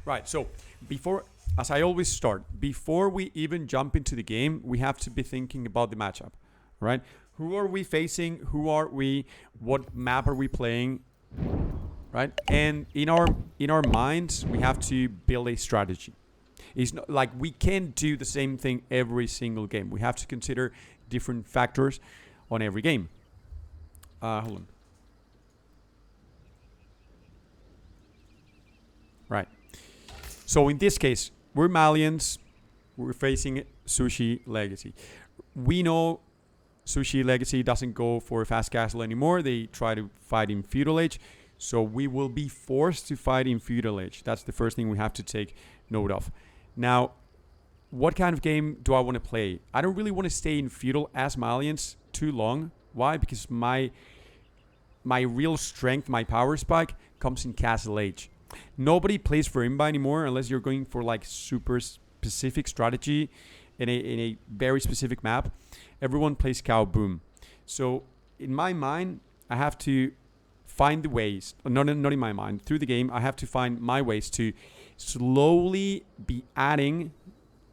Right. So as I always start, before we even jump into the game, we have to be thinking about the matchup, right? Who are we facing? Who are we? What map are we playing? Right? And in our minds, we have to build a strategy. It's not like we can't do the same thing every single game. We have to consider different factors on every game. Hold on. Right. So in this case, we're Malians. We're facing Zhu Xi Legacy. We know Zhu Xi Legacy doesn't go for fast castle anymore. They try to fight in feudal age. So we will be forced to fight in feudal age. That's the first thing we have to take note of. Now, what kind of game do I want to play? I don't really want to stay in feudal as Malians too long. Why? Because my real strength, my power spike, comes in castle age. Nobody plays for Imba anymore unless you're going for like super specific strategy in a very specific map. Everyone plays cow boom. So in my mind, I have to find the ways, not in my mind, through the game, I have to find my ways to slowly be adding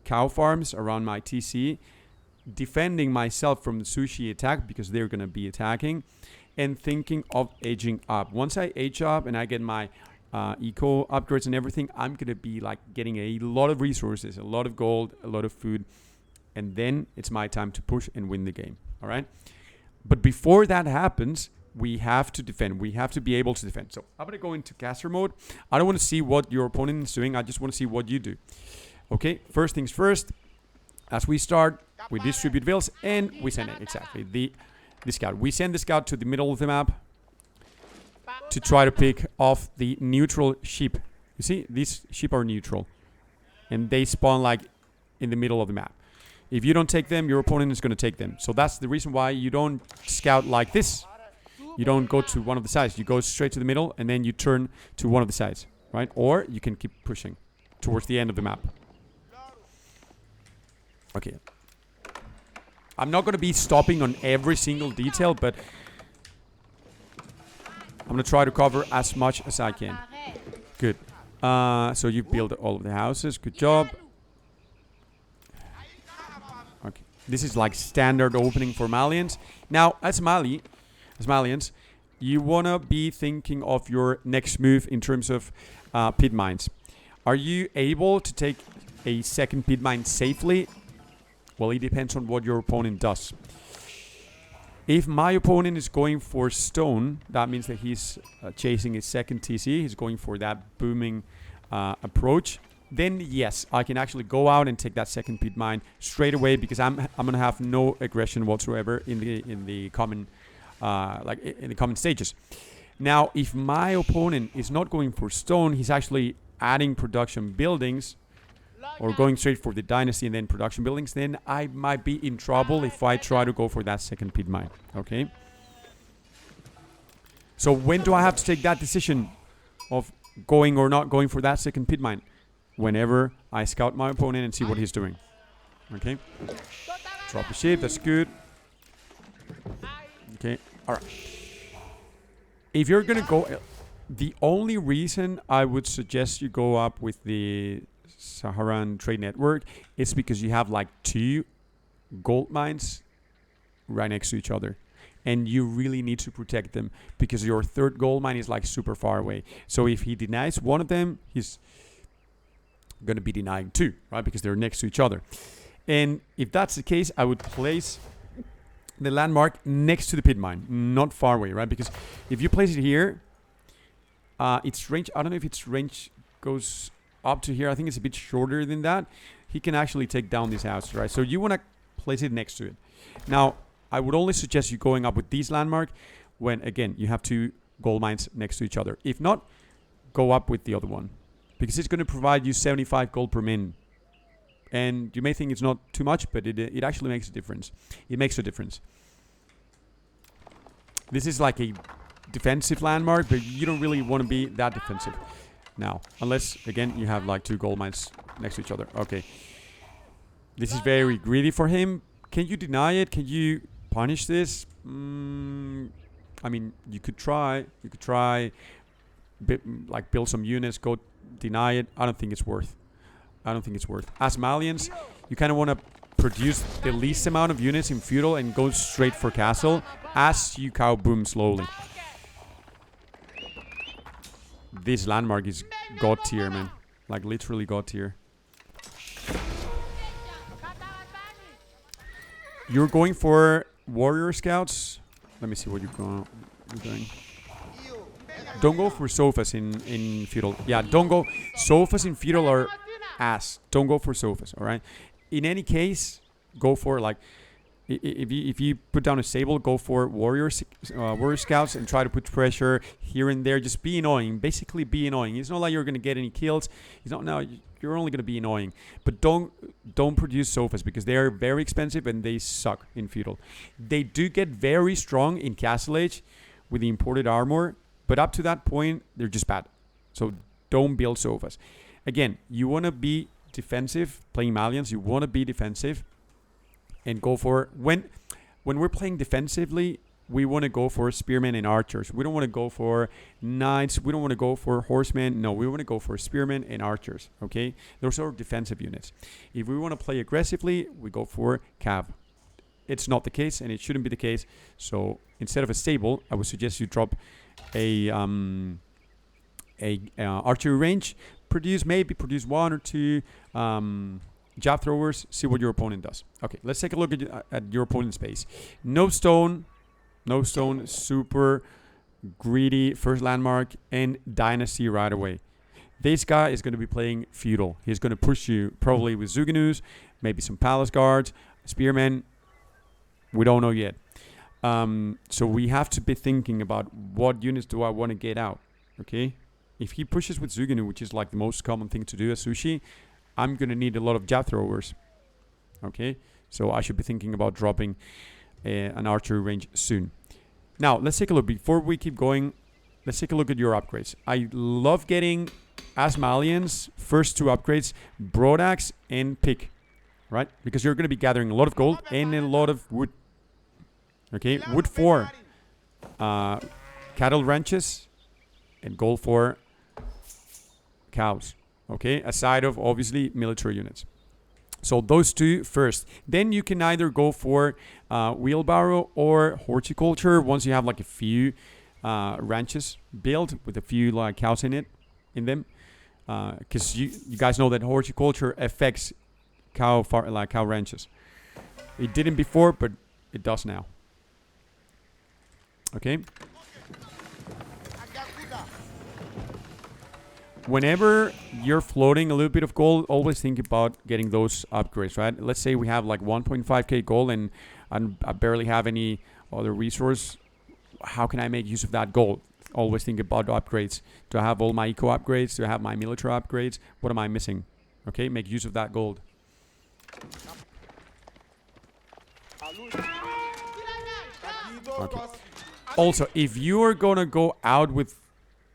cow farms around my TC, defending myself from the Zhu Xi attack because they're going to be attacking, and thinking of aging up. Once I age up and I get my eco upgrades and everything, I'm going to be like getting a lot of resources, a lot of gold, a lot of food, and then it's my time to push and win the game. All right? But before that happens, we have to defend. We have to be able to defend. So I'm going to go into caster mode. I don't want to see what your opponent is doing. I just want to see what you do. Okay, first things first. As we start, we distribute vills and we send it. Exactly. The scout. We send the scout to the middle of the map to try to pick off the neutral sheep. You see, these sheep are neutral. And they spawn like in the middle of the map. If you don't take them, your opponent is going to take them. So that's the reason why you don't scout like this. You don't go to one of the sides. You go straight to the middle, and then you turn to one of the sides, right? Or you can keep pushing towards the end of the map. Okay. I'm not going to be stopping on every single detail, but I'm going to try to cover as much as I can. Good. So you built all of the houses. Good job. Okay. This is like standard opening for Malians. Now, as Malians, you want to be thinking of your next move in terms of pit mines. Are you able to take a second pit mine safely? Well, it depends on what your opponent does. If my opponent is going for stone, that means that he's chasing his second TC. He's going for that booming approach. Then yes, I can actually go out and take that second pit mine straight away because I'm gonna have no aggression whatsoever in the common in the common stages. Now, if my opponent is not going for stone, he's actually adding production buildings or going straight for the dynasty and then production buildings, then I might be in trouble if I try to go for that second pit mine. Okay? So when do I have to take that decision of going or not going for that second pit mine? Whenever I scout my opponent and see what he's doing. Okay? Drop a ship, that's good. Okay, alright. If you're gonna go, the only reason I would suggest you go up with the Saharan Trade Network is because you have like 2 gold mines right next to each other. And you really need to protect them because your third gold mine is like super far away. So if he denies one of them, he's gonna be denying 2, right? Because they're next to each other. And if that's the case, I would place the landmark next to the pit mine, not far away, right? Because if you place it here, its range, I don't know if its range goes up to here. I think it's a bit shorter than that. He can actually take down this house, right? So you want to place it next to it. Now, I would only suggest you going up with these landmark when, again, you have 2 gold mines next to each other. If not, go up with the other one because it's going to provide you 75 gold per min. And you may think it's not too much, but it actually makes a difference. It makes a difference. This is like a defensive landmark, but you don't really want to be that defensive now. Unless, again, you have like 2 gold mines next to each other. Okay. This is very greedy for him. Can you deny it? Can you punish this? I mean, you could try. You could try, like build some units, go deny it. I don't think it's worth. As Malians, you kind of want to produce the least amount of units in feudal and go straight for castle as you cow boom slowly. This landmark is god tier, man. Like literally god tier. You're going for warrior scouts. Let me see what you're doing. Don't go for sofas in feudal. Yeah, don't go. Sofas in feudal are ass. Don't go for sofas, alright? In any case, go for like... If you put down a stable, go for warrior scouts and try to put pressure here and there. Just be annoying. Basically, be annoying. It's not like you're gonna get any kills. It's not now. You're only gonna be annoying. But don't produce sofas because they are very expensive and they suck in feudal. They do get very strong in Castle Age with the imported armor, but up to that point, they're just bad. So don't build sofas. Again, you wanna be defensive playing Malians. You wanna be defensive. And go for when we're playing defensively, we want to go for spearmen and archers. We don't want to go for knights. We don't want to go for horsemen. No, we want to go for spearmen and archers. Okay, those are defensive units. If we want to play aggressively, we go for cav. It's not the case, and it shouldn't be the case. So instead of a stable, I would suggest you drop a archery range. Produce one or two. Jab throwers, see what your opponent does. Okay, let's take a look at your opponent's base. No stone, super greedy, first landmark, and dynasty right away. This guy is going to be playing feudal. He's going to push you probably with Zuganus, maybe some palace guards, spearmen. We don't know yet. So we have to be thinking about what units do I want to get out, okay? If he pushes with Zuganu, which is like the most common thing to do as Sushi, I'm going to need a lot of jab throwers. Okay, so I should be thinking about dropping an archery range soon. Now, let's take a look. Before we keep going, let's take a look at your upgrades. I love getting, as Malians, first two upgrades, Broadaxe and Pick. Right? Because you're going to be gathering a lot of gold and a lot of wood. Okay, wood for cattle ranches and gold for cows. Okay, aside of obviously military units. So those two first. Then you can either go for wheelbarrow or horticulture once you have like a few ranches built with a few like cows in them. Because you guys know that horticulture affects cow ranches. It didn't before, but it does now. Okay. Whenever you're floating a little bit of gold, always think about getting those upgrades, right? Let's say we have like 1.5k gold and I barely have any other resource. How can I make use of that gold? Always think about upgrades. Do I have all my eco upgrades? Do I have my military upgrades? What am I missing? Okay, make use of that gold. Okay. Also, if you are going to go out with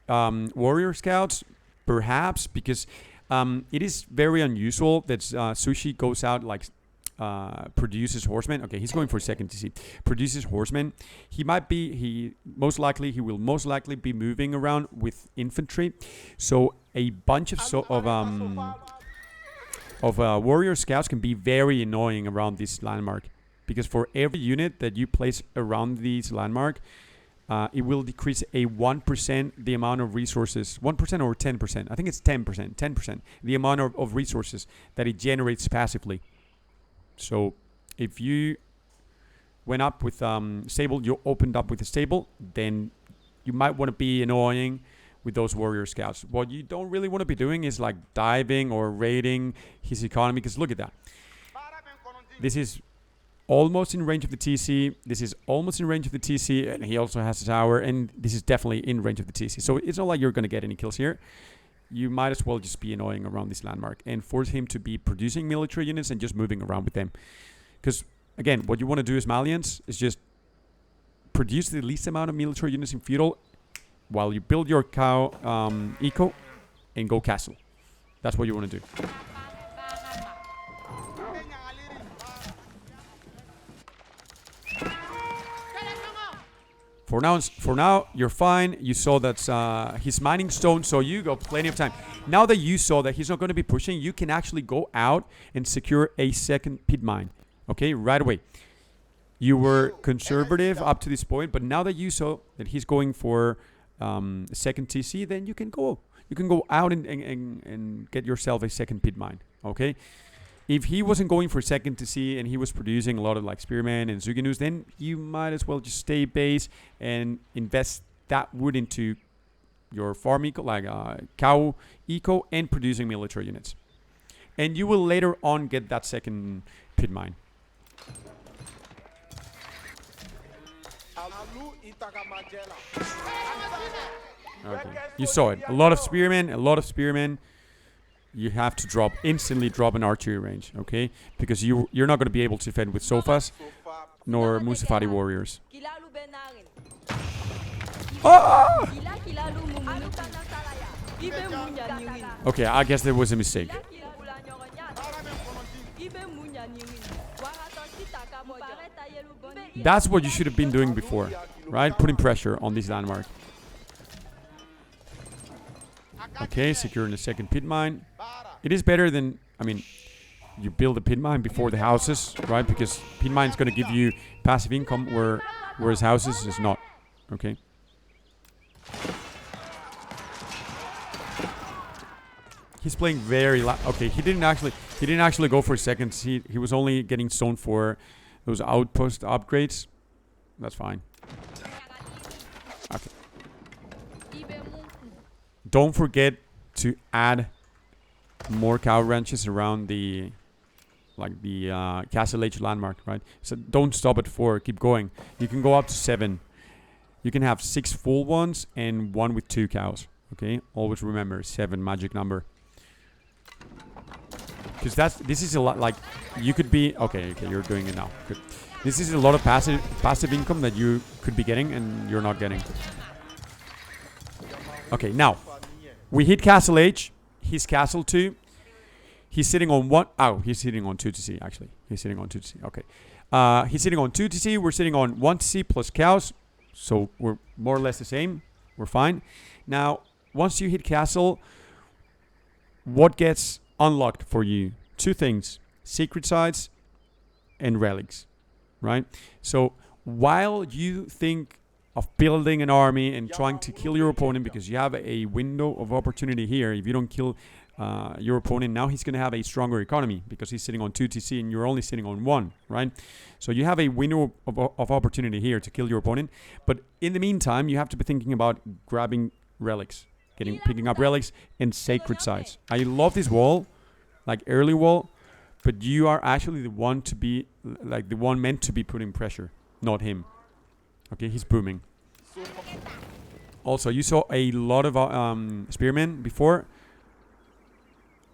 warrior scouts, perhaps, because it is very unusual that Sushi goes out like produces horsemen. Okay, he's going for second TC. Produces horsemen. He will most likely be moving around with infantry. So a bunch of warrior scouts can be very annoying around this landmark, because for every unit that you place around this landmark, it will decrease 1% the amount of resources, 1% or 10%. I think it's 10%, the amount of resources that it generates passively. So if you went up with stable, you opened up with a stable, then you might want to be annoying with those warrior scouts. What you don't really want to be doing is like diving or raiding his economy, because look at that. This is almost in range of the TC. This is almost in range of the TC, and he also has a tower, and this is definitely in range of the TC. So it's not like you're going to get any kills here. You might as well just be annoying around this landmark and force him to be producing military units and just moving around with them. Because, again, what you want to do as Malians is just produce the least amount of military units in feudal while you build your cow eco and go castle. That's what you want to do. For now, you're fine. You saw that he's mining stone, so you got plenty of time. Now that you saw that he's not going to be pushing, you can actually go out and secure a second pit mine. Okay, right away. You were conservative up to this point, but now that you saw that he's going for a second TC, then you can go out and get yourself a second pit mine. Okay. If he wasn't going for second to see and he was producing a lot of like Spearman and Zuginus, then you might as well just stay base and invest that wood into your farm eco, like cow eco, and producing military units. And you will later on get that second pit mine. Okay. You saw it. A lot of spearmen. You have to instantly drop an archery range, okay? Because you're not going to be able to defend with Sofas nor Musafari warriors. Ah! Okay, I guess there was a mistake. That's what you should have been doing before, right? Putting pressure on this landmark. Okay, securing the second pit mine. It is better than, I mean, you build a pit mine before the houses, right? Because pit mine is going to give you passive income, whereas houses is not. Okay. He's playing very okay. He didn't actually go for seconds. He was only getting stone for those outpost upgrades. That's fine. Okay. Don't forget to add more cow ranches around the Castle Age landmark, right? So don't stop at 4. Keep going. You can go up to 7. You can have 6 full ones and 1 with 2 cows. Okay. Always remember 7 magic number. Because this is a lot. Like you could be okay. You're doing it now. Good. This is a lot of passive income that you could be getting and you're not getting. Okay, now we hit Castle Age. He's Castle 2. He's sitting on 1. Oh, he's sitting on 2 to see, actually. He's sitting on 2 to see. Okay. He's sitting on 2 to see. We're sitting on 1 to see plus cows. So we're more or less the same. We're fine. Now, once you hit Castle, what gets unlocked for you? 2 things. Secret sites and relics. Right? So while you think of building an army and trying to kill your opponent because you have a window of opportunity here. If you don't kill your opponent, now he's going to have a stronger economy because he's sitting on 2 TC and you're only sitting on 1, right? So you have a window of opportunity here to kill your opponent. But in the meantime, you have to be thinking about grabbing relics, picking up relics and sacred sites. I love this wall, like early wall, but you are actually the one to be, like the one meant to be putting pressure, not him. Okay, he's booming. Also, you saw a lot of spearmen before.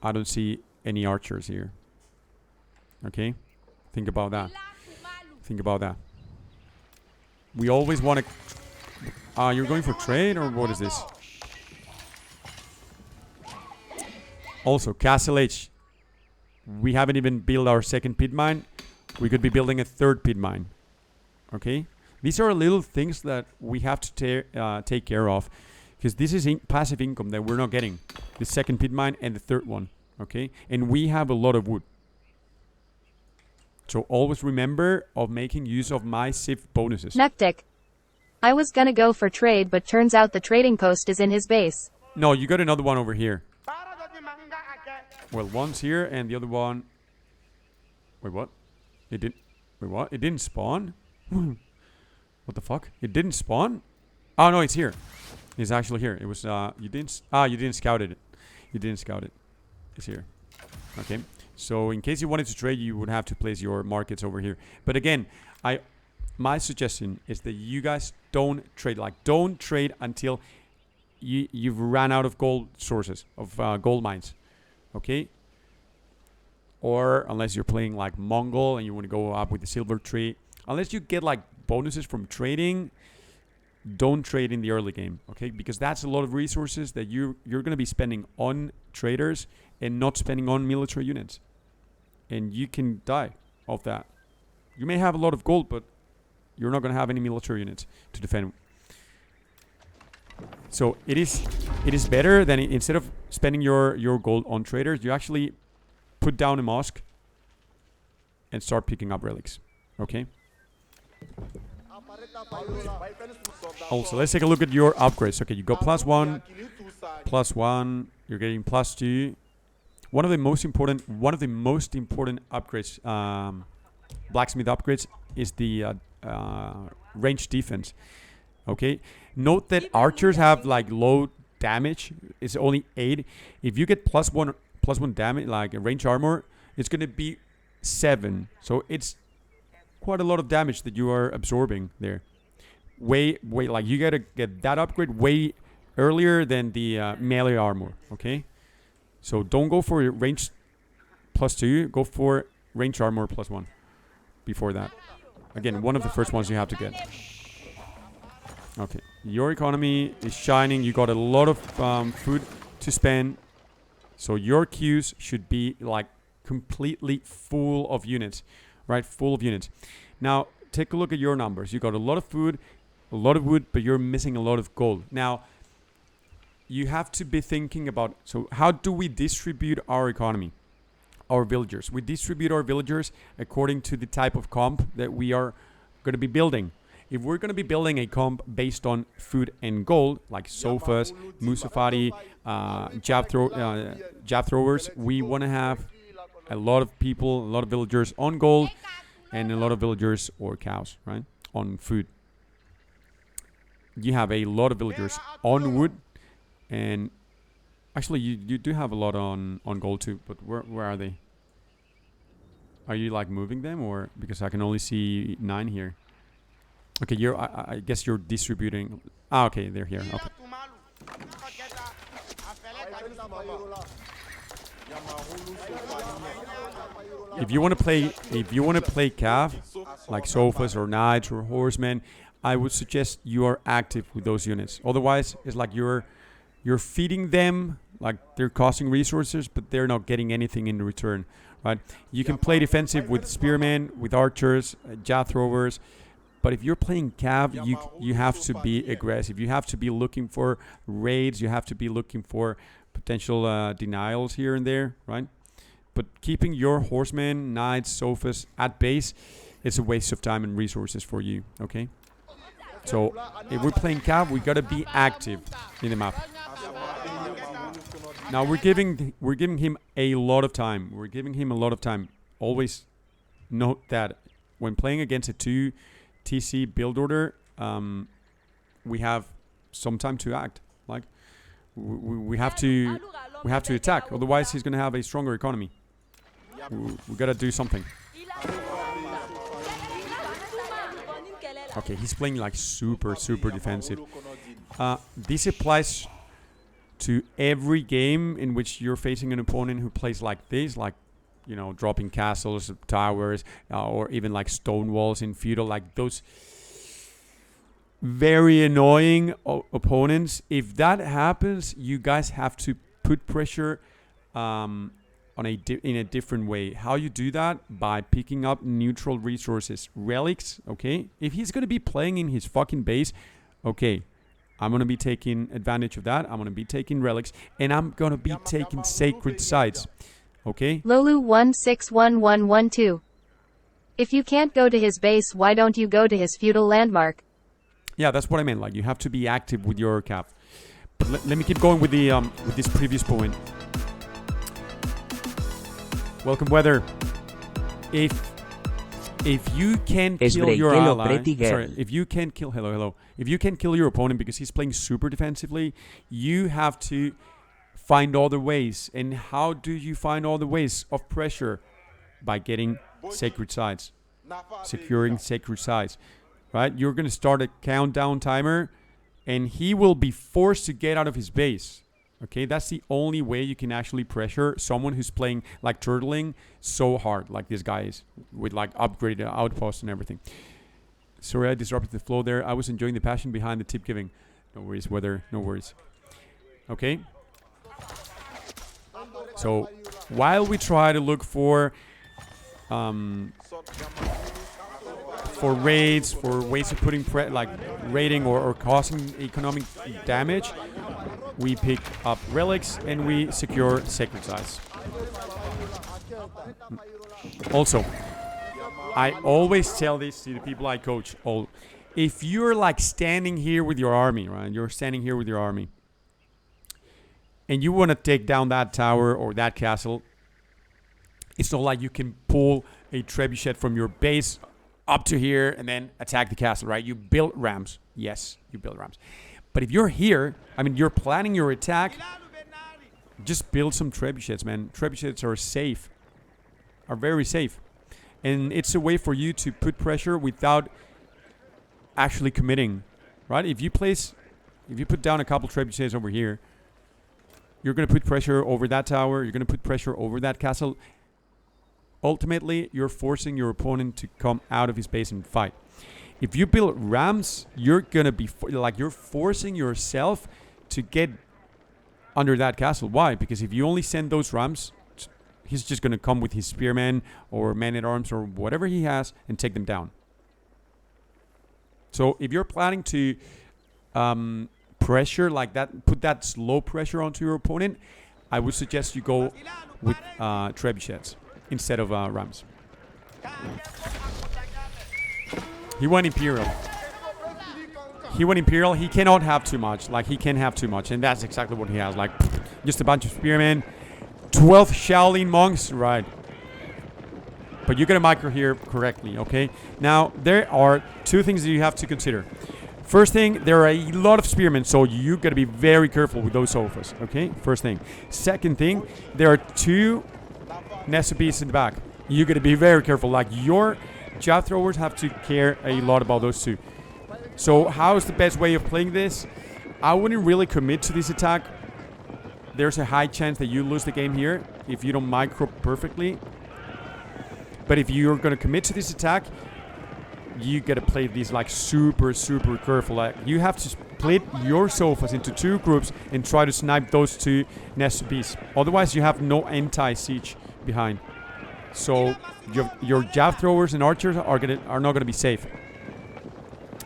I don't see any archers here. Okay, think about that. Think about that. We always want to... you're going for trade or what is this? Also, Castle H. We haven't even built our second pit mine. We could be building a third pit mine. Okay? These are little things that we have to take care of. Because this is passive income that we're not getting. The second pit mine and the third one. Okay? And we have a lot of wood. So always remember of making use of my Civ bonuses. Nectic. I was gonna go for trade, but turns out the trading post is in his base. No, you got another one over here. Well, one's here and the other one... Wait, what? It didn't... Wait, what? It didn't spawn? What the fuck? It didn't spawn? Oh, no, it's here. It's actually here. It was... You didn't scout it. You didn't scout it. It's here. Okay. So, in case you wanted to trade, you would have to place your markets over here. But again, my suggestion is that you guys don't trade. Like, don't trade until you've ran out of gold sources, of gold mines. Okay? Or unless you're playing like Mongol and you want to go up with the silver tree. Unless you get like bonuses from trading, don't trade in the early game. Okay? Because that's a lot of resources that you're going to be spending on traders and not spending on military units. And you can die of that. You may have a lot of gold, but you're not going to have any military units to defend So it is better than instead of spending your gold on traders, you actually put down a mosque and start picking up relics. Okay. Also, let's take a look at your upgrades. Okay, you got +1, +1. You're getting +2. One of the most important upgrades, blacksmith upgrades, is the range defense. Okay, note that archers have like low damage. It's only 8. If you get +1 damage, like a range armor, it's gonna be 7. So it's quite a lot of damage that you are absorbing there. Way like you gotta get that upgrade way earlier than the melee armor. Okay, so don't go for range +2. Go for range armor +1 before that. Again, one of the first ones you have to get. Okay, your economy is shining. You got a lot of food to spend, so your queues should be like completely full of units, right? Full of units. Now take a look at your numbers. You got a lot of food, a lot of wood, but you're missing a lot of gold. Now you have to be thinking about, so how do we distribute our economy, our villagers? We distribute our villagers according to the type of comp that we are going to be building. If we're going to be building a comp based on food and gold, like sofas, musafari, jab throwers, we want to have a lot of people, a lot of villagers on gold, and a lot of villagers or cows, right, on food. You have a lot of villagers on wood, and actually you do have a lot on gold too, but where are they? Are you like moving them, or because I can only see 9 here? Okay, I guess you're distributing. Ah, okay, they're here. Okay. If you want to play cav, like sofas or knights or horsemen, I would suggest you are active with those units. Otherwise, it's like you're feeding them, like they're costing resources, but they're not getting anything in return, right? You can play defensive with spearmen, with archers, jab throwers. But if you're playing cav, you have to be aggressive. You have to be looking for raids. You have to be looking for potential denials here and there, right? But keeping your horsemen, knights, sofas at base is a waste of time and resources for you, okay? So if we're playing cav, we gotta be active in the map. Now we're giving him a lot of time. We're giving him a lot of time. Always note that when playing against a 2 TC build order, we have some time to act. Like we have to attack. Otherwise, he's gonna have a stronger economy. We gotta do something. Okay, he's playing like super defensive. This applies to every game in which you're facing an opponent who plays like this, like, you know, dropping castles, towers, or even like stone walls in feudal, like those very annoying opponents. If that happens, you guys have to put pressure in a different way. How you do that? By picking up neutral resources, relics. Okay, if he's gonna be playing in his fucking base, okay, I'm gonna be taking advantage of that. I'm gonna be taking relics, and I'm gonna be taking sacred sites. Okay. Lolu161112. If you can't go to his base, why don't you go to his feudal landmark? Yeah, that's what I meant. Like, you have to be active with your cap. But let me keep going with the with this previous point. Welcome, weather. If you can kill your ally, sorry, if you can kill if you can kill your opponent because he's playing super defensively, you have to find other ways. And how do you find all the ways of pressure? By getting sacred sites, securing sacred sites, right? You're going to start a countdown timer, and he will be forced to get out of his base. Okay, that's the only way you can actually pressure someone who's playing like turtling so hard, like this guy is, with like upgraded outposts and everything. Sorry, I disrupted the flow there. I was enjoying the passion behind the tip giving. No worries, weather. No worries. Okay. So while we try to look for for raids, for ways of putting like raiding or causing economic damage, we pick up relics and we secure sacred sites. Also, I always tell this to the people I coach. If you're like standing here with your army, right? You're standing here with your army, and you want to take down that tower or that castle. It's not like you can pull a trebuchet from your base up to here and then attack the castle, right? You build ramps. Yes, you build ramps. But if you're here, I mean, you're planning your attack, just build some trebuchets, man. Trebuchets are safe, are very safe. And it's a way for you to put pressure without actually committing, right? If you put down a couple trebuchets over here, you're going to put pressure over that tower. You're going to put pressure over that castle. Ultimately, you're forcing your opponent to come out of his base and fight. If you build rams, you're going to be you're forcing yourself to get under that castle. Why? Because if you only send those rams, he's just going to come with his spearmen or men-at-arms or whatever he has and take them down. So if you're planning to pressure like that, put that slow pressure onto your opponent, I would suggest you go with trebuchets instead of rams. He went Imperial. He cannot have too much. Like, he can have too much. And that's exactly what he has. Like, just a bunch of spearmen. 12 Shaolin monks. Right. But you're going to micro here correctly, okay? Now, there are two things that you have to consider. First thing, there are a lot of spearmen, so you got to be very careful with those sofas, okay? First thing. Second thing, there are two Nest of Beasts in the back. You got to be very careful. Like, your jav throwers have to care a lot about those two. So how is the best way of playing this? I wouldn't really commit to this attack. There's a high chance that you lose the game here if you don't micro perfectly. But if you're going to commit to this attack, you got to play these like super, super careful. Like, you have to split your sofas into two groups and try to snipe those two Nest of Beasts. Otherwise, you have no anti-siege behind. So your jav throwers and archers are not going to be safe.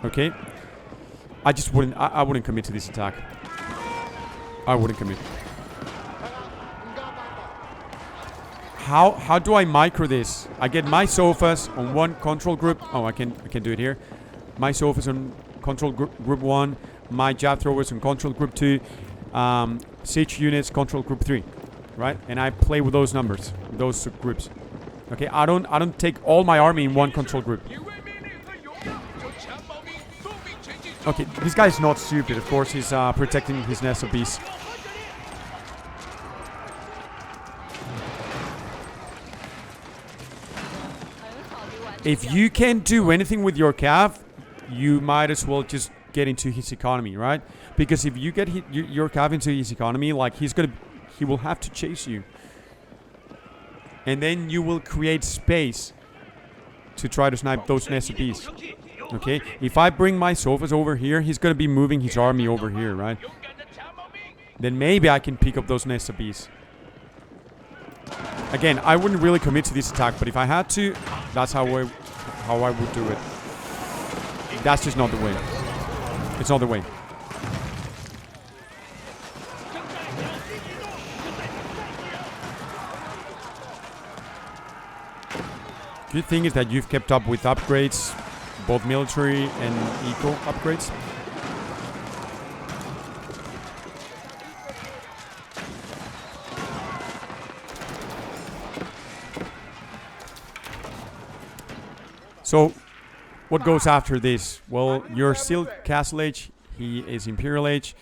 Okay? I wouldn't commit to this attack. I wouldn't commit. How do I micro this? I get my sofas on one control group. Oh, I can do it here. My sofas on control group 1. My jav throwers on control group 2. Siege units control group 3. Right? And I play with those numbers, those groups. Okay, I don't take all my army in one control group. Okay, this guy's not stupid. Of course, he's protecting his Nest of Beasts. If you can't do anything with your cav, you might as well just get into his economy, right? Because if you get your cav into his economy, like, he will have to chase you. And then you will create space to try to snipe those Nest of Beasts. Okay? If I bring my sofas over here, he's going to be moving his army over here, right? Then maybe I can pick up those Nest of Beasts. Again, I wouldn't really commit to this attack, but if I had to, that's how I would do it. That's just not the way. It's not the way. Good thing is that you've kept up with upgrades, both military and eco upgrades. So, what goes after this? Well, you're still Castle Age. He is Imperial Age.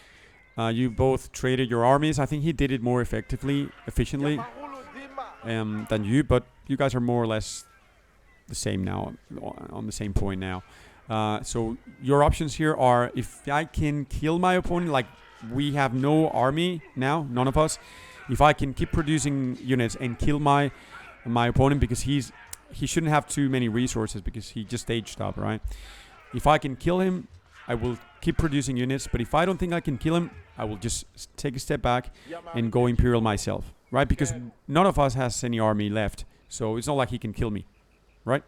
You both traded your armies. I think he did it more efficiently than you, but you guys are more or less the same now, on the same point now. So your options here are, if I can kill my opponent, like, we have no army now, none of us. If I can keep producing units and kill my opponent, because he shouldn't have too many resources because he just aged up, right? If I can kill him, I will keep producing units. But if I don't think I can kill him, I will just take a step back and go Imperial myself, right? Because none of us has any army left. So it's not like he can kill me, right?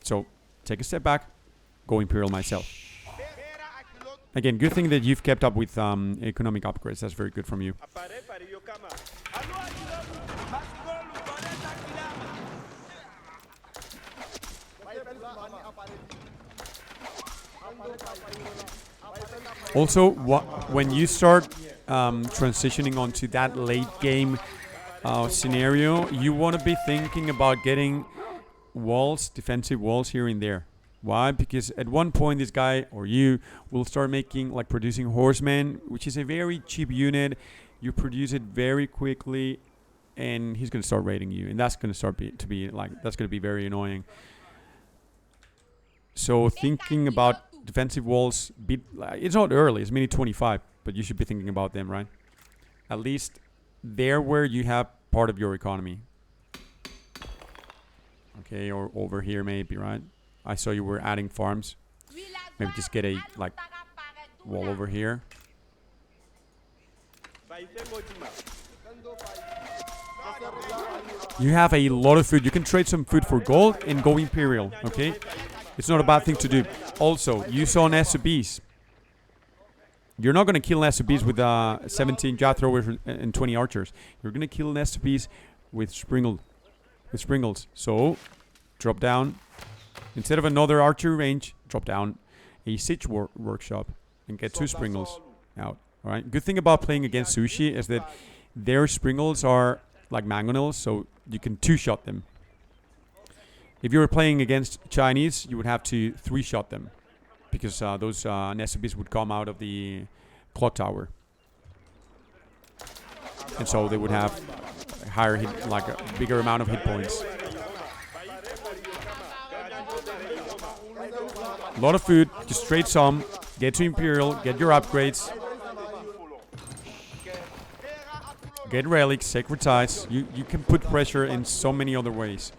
So take a step back, go Imperial myself. Again, good thing that you've kept up with economic upgrades. That's very good from you. Also, when you start transitioning onto that late game scenario, you want to be thinking about getting walls, defensive walls here and there. Why? Because at one point this guy or you will start making, like, producing horsemen, which is a very cheap unit. You produce it very quickly, and he's going to start raiding you, and that's going to start that's going to be very annoying. So thinking about defensive walls, it's not early, it's minute 25, but you should be thinking about them, right? At least there where you have part of your economy. Okay, or over here maybe, right? I saw you were adding farms. Maybe just get a, like, wall over here. You have a lot of food. You can trade some food for gold and go Imperial, okay? It's not a bad thing to do. Also, you saw an SUBs. You're not going to kill an SUBs with 17 Jaw Throwers and 20 Archers. You're going to kill an SUBs with Springles. So, drop down. Instead of another archery range, drop down a siege workshop and get 2 Springles out. All right. Good thing about playing against Zhu Xi is that their Springles are like mangonels, so you can 2-shot them. If you were playing against Chinese, you would have to 3-shot them, because those SUBs would come out of the clock tower, and so they would have a higher hit, like a bigger amount of hit points. A lot of food, just trade some, get to Imperial, get your upgrades, get relics, sacred ties. You can put pressure in so many other ways.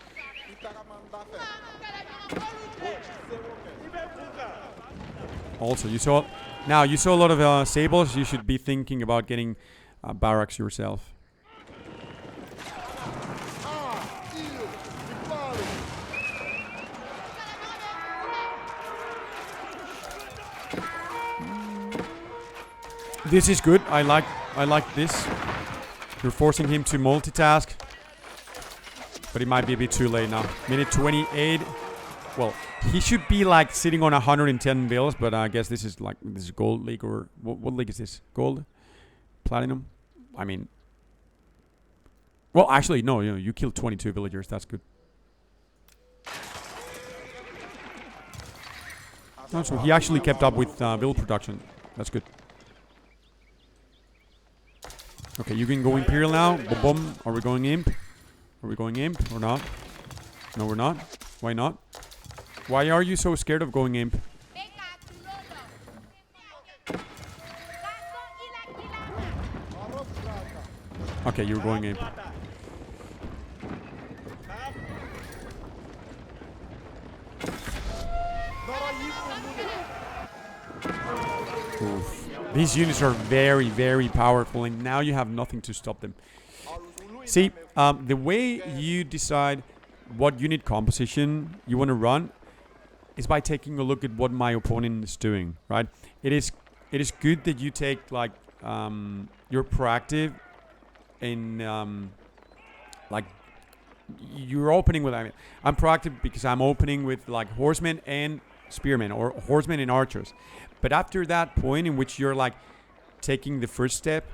Also, you saw a lot of sables. You should be thinking about getting barracks yourself. This is good. I like this. You're forcing him to multitask, but it might be a bit too late now. Minute 28. Well, he should be like sitting on 110 bills, but I guess this is gold league, or what league is this? Gold? Platinum? I mean, well, actually, no, you killed 22 villagers. That's good. Oh, so he actually kept up with build production. That's good. Okay, you can go Imperial now. Boom. Are we going Imp? Are we going Imp or not? No, we're not. Why not? Why are you so scared of going Imp? Okay, you're going Imp. Oof. These units are very, very powerful, and now you have nothing to stop them. See, the way you decide what unit composition you want to run is by taking a look at what my opponent is doing, right? It is good that you take, like, you're proactive in, like, you're opening with, I'm proactive because I'm opening with, like, horsemen and spearmen, or horsemen and archers. But after that point in which you're, like, taking the first step,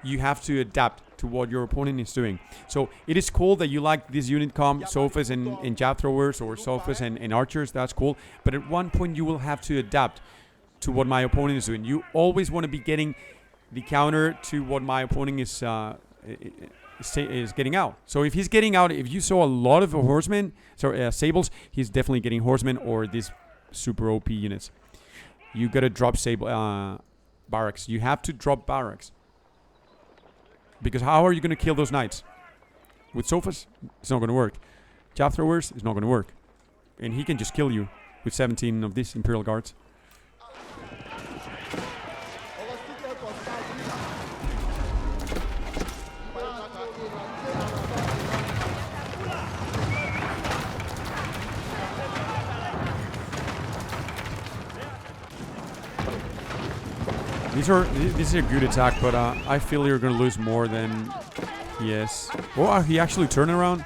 you have to adapt to what your opponent is doing. So it is cool that you like this unit comp, sofas and jab throwers, or sofas and archers. That's cool. But at one point you will have to adapt to what my opponent is doing. You always want to be getting the counter to what my opponent is getting out. So if he's getting out, if you saw a lot of horsemen, sables, he's definitely getting horsemen or these super OP units. You gotta drop sable barracks. You have to drop barracks. Because how are you going to kill those knights? With sofas? It's not going to work. Jab throwers? It's not going to work. And he can just kill you with 17 of these Imperial Guards. This is a good attack, but I feel you're gonna lose more than he is. Oh, he actually turned around.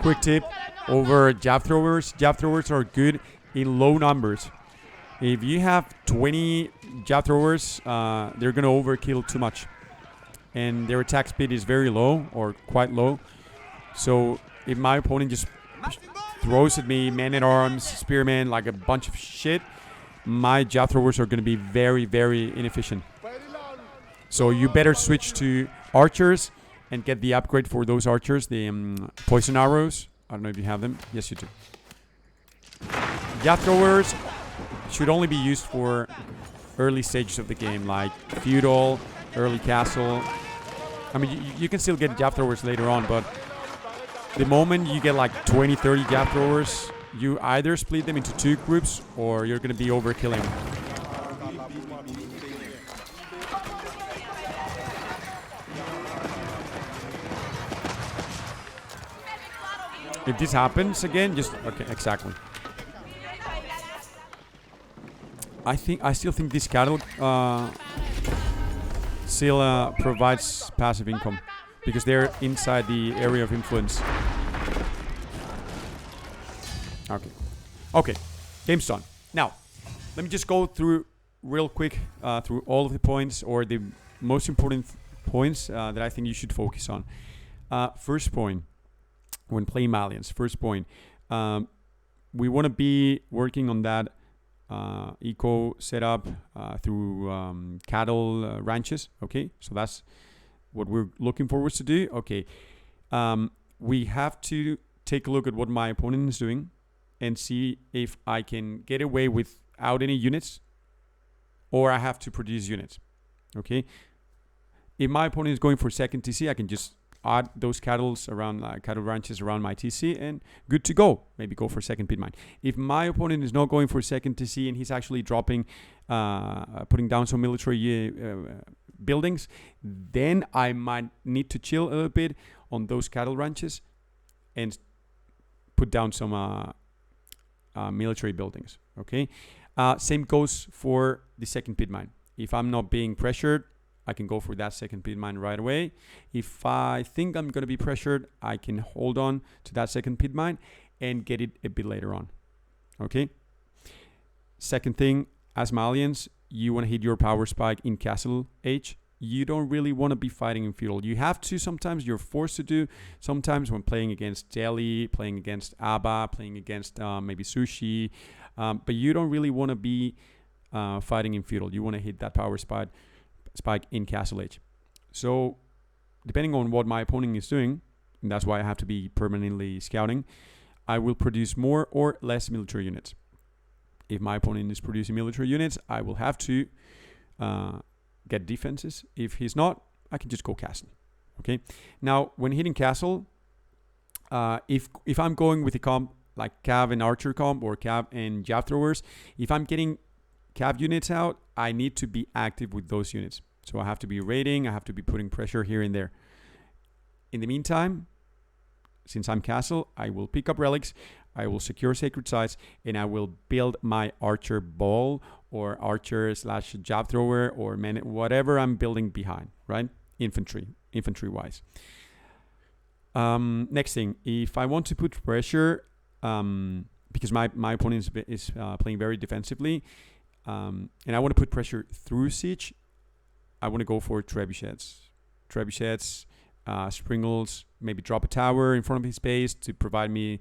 Quick tip over jab throwers. Jab throwers are good in low numbers. If you have 20 jab throwers, they're gonna overkill too much, and their attack speed is very low or quite low. So if my opponent just throws at me man-at-arms, spearman, like a bunch of shit, my jab throwers are gonna be very, very inefficient. So you better switch to archers and get the upgrade for those archers, the poison arrows. I don't know if you have them. Yes, you do. Jab throwers should only be used for early stages of the game, like feudal, early castle. I mean, you can still get jab throwers later on, but the moment you get like 20, 30 jab throwers, you either split them into 2 groups or you're going to be overkilling. If this happens again, just okay, exactly. I still think this cattle still provides passive income because they're inside the area of influence. Okay, game's done. Now, let me just go through real quick through all of the points or the most important points that I think you should focus on. First point. When playing Malians, first point, we want to be working on that eco setup through cattle ranches. Okay, so that's what we're looking forward to do. Okay, we have to take a look at what my opponent is doing and see if I can get away without any units or I have to produce units. Okay, if my opponent is going for second TC, I can just add those cattle ranches around my TC and good to go. Maybe go for second pit mine. If my opponent is not going for second TC and he's actually dropping, putting down some military buildings, then I might need to chill a little bit on those cattle ranches and put down some military buildings. Okay. Same goes for the second pit mine. If I'm not being pressured, I can go for that second pit mine right away. If I think I'm going to be pressured, I can hold on to that second pit mine and get it a bit later on. Okay? Second thing, as Malians, you want to hit your power spike in Castle Age. You don't really want to be fighting in feudal. You have to sometimes, you're forced to do. Sometimes when playing against Delhi, playing against Abba, playing against maybe Zhu Xi. But you don't really want to be fighting in feudal. You want to hit that power spike in Castle Age. So depending on what my opponent is doing, and that's why I have to be permanently scouting, I will produce more or less military units. If my opponent is producing military units, I will have to get defenses. If he's not, I can just go castle. Okay. Now, when hitting castle, if I'm going with a comp like cav and archer comp or cav and jab throwers, if I'm getting cav units out, I need to be active with those units. So I have to be raiding, I have to be putting pressure here and there. In the meantime, since I'm castle, I will pick up relics, I will secure sacred sites, and I will build my archer ball or archer / jab thrower or whatever I'm building behind, right? Infantry wise. Next thing, if I want to put pressure, because my opponent is playing very defensively, and I want to put pressure through siege, I want to go for trebuchets, springles, maybe drop a tower in front of his base to provide me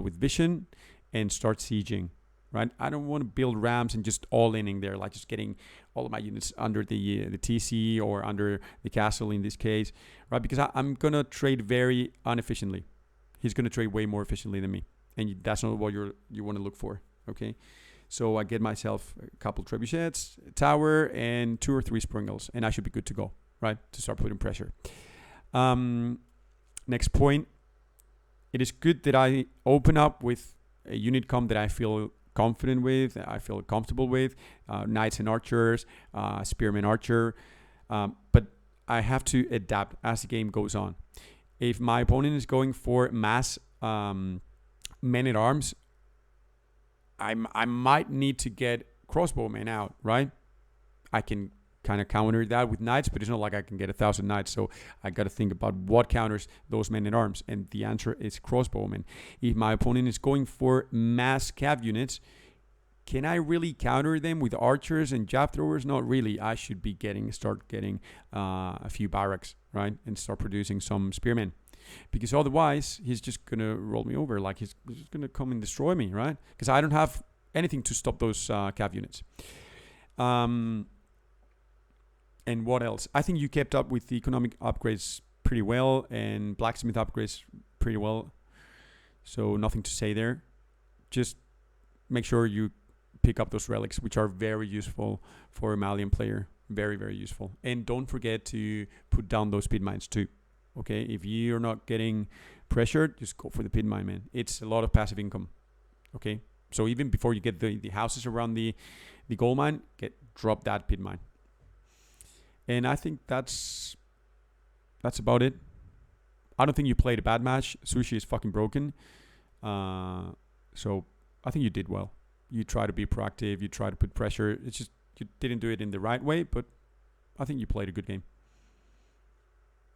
with vision and start sieging, right? I don't want to build rams and just all in there, like just getting all of my units under the TC or under the castle in this case, right? Because I'm going to trade very inefficiently. He's going to trade way more efficiently than me. And that's not what you want to look for, okay? So I get myself a couple trebuchets, a tower, and 2 or 3 springles, and I should be good to go, right? To start putting pressure. Next point, it is good that I open up with a unit comp that I feel confident with, I feel comfortable with, knights and archers, spearman archer, but I have to adapt as the game goes on. If my opponent is going for mass men at arms, I might need to get crossbowmen out, right? I can kind of counter that with knights, but it's not like I can get 1,000 knights. So I got to think about what counters those men at arms, and the answer is crossbowmen. If my opponent is going for mass cav units, can I really counter them with archers and jab throwers? Not really. I should be start getting a few barracks, right, and start producing some spearmen, because otherwise he's just gonna roll me over. Like he's just gonna come and destroy me, right? Because I don't have anything to stop those cav units. And what else? I think you kept up with the economic upgrades pretty well, and blacksmith upgrades pretty well. So nothing to say there. Just make sure you pick up those relics, which are very useful for a Malian player. Very, very useful. And don't forget to put down those pit mines too. Okay, if you're not getting pressured, just go for the pit mine, man. It's a lot of passive income. Okay, so even before you get the houses around the gold mine, drop that pit mine. And I think that's about it. I don't think you played a bad match. Sushi is fucking broken. So I think you did well. You try to be proactive. You try to put pressure. It's just you didn't do it in the right way, but I think you played a good game.